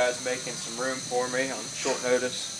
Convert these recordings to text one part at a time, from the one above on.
guys making some room for me on short notice.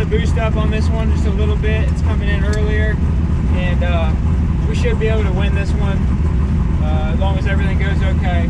Boost up on this one just a little bit. It's coming in earlier, and we should be able to win this one as long as everything goes okay.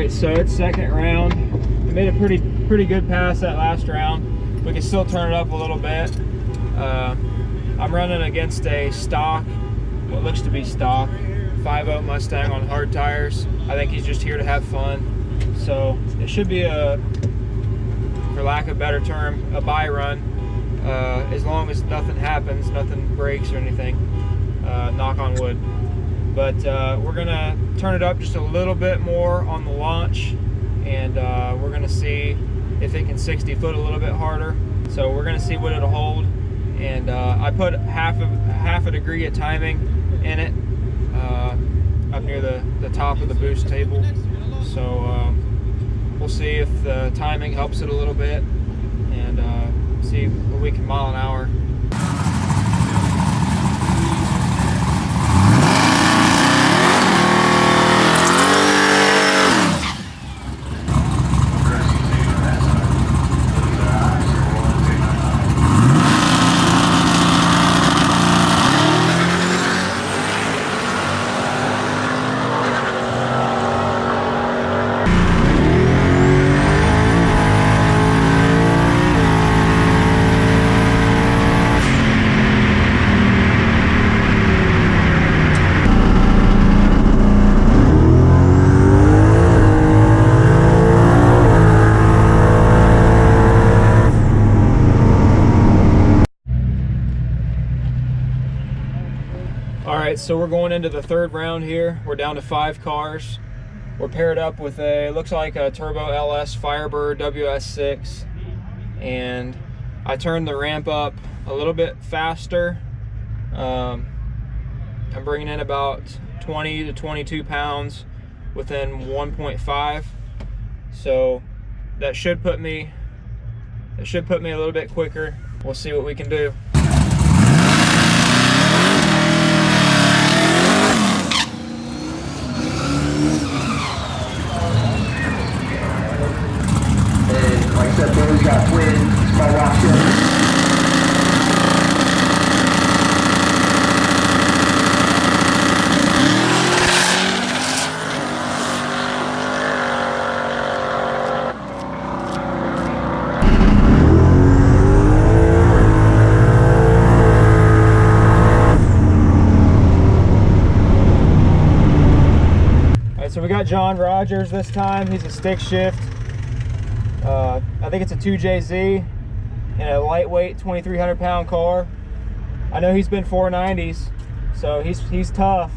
So it's second round. We made a pretty good pass that last round. We can still turn it up a little bit. I'm running against a stock, what looks to be stock, 5.0 Mustang on hard tires. I think he's just here to have fun. So it should be a, for lack of a better term, a buy run. As long as nothing happens, nothing breaks or anything, knock on wood. But we're gonna turn it up just a little bit more on the launch, and we're gonna see if it can 60 foot a little bit harder. So we're gonna see what it'll hold, and I put half a degree of timing in it up near the top of the boost table. So we'll see if the timing helps it a little bit, and see what we can mile an hour. Alright, so we're going into the third round here. We're down to 5 cars. We're paired up with a, looks like a Turbo LS Firebird WS6, and I turned the ramp up a little bit faster. I'm bringing in about 20 to 22 pounds within 1.5, so that should put me a little bit quicker. We'll see what we can do. Like I said, Billy's got twins, small rock shift. So we got John Rogers this time. He's a stick shift. I think it's a 2JZ in a lightweight 2,300 pound car. I know he's been 490s, so he's tough.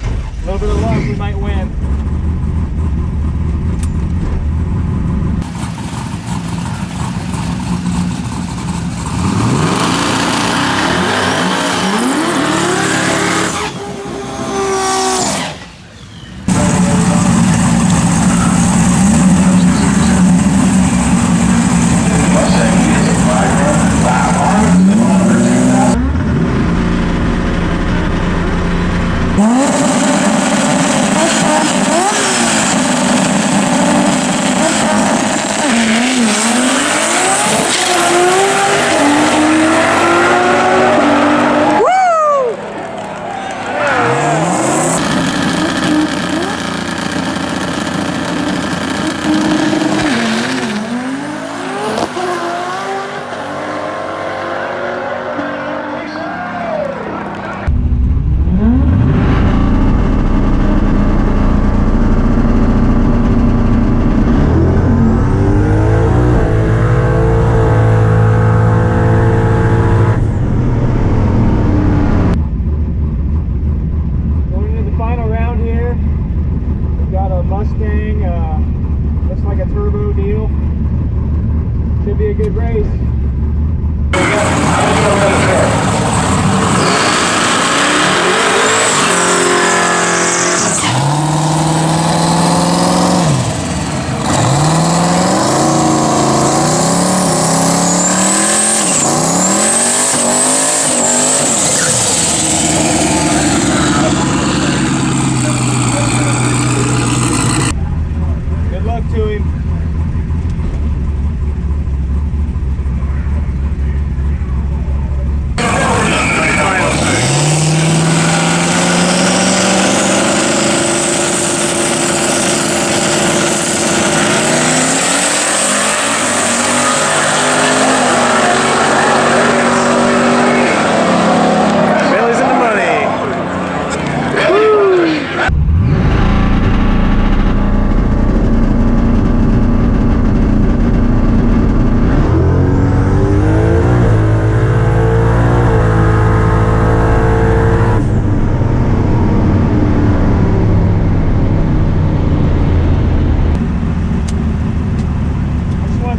A little bit of luck, we might win. Mustang, looks like a turbo deal. Should be a good race. To him. Bailey's in the money.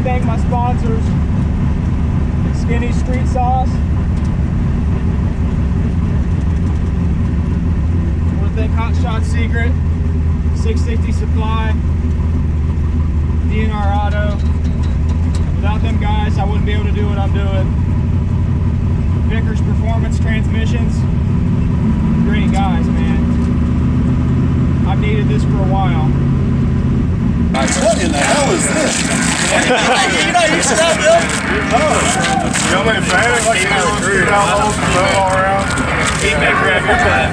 Thank my sponsors, Skinny Street Sauce. I want to thank Hot Shot Secret, 660 Supply, DNR Auto. Without them guys, I wouldn't be able to do what I'm doing. Vickers Performance Transmissions, great guys, man. I've needed this for a while. What in the hell is this? You're not used to that, Bill? No. You only fan like you down all around. He may grab your butt.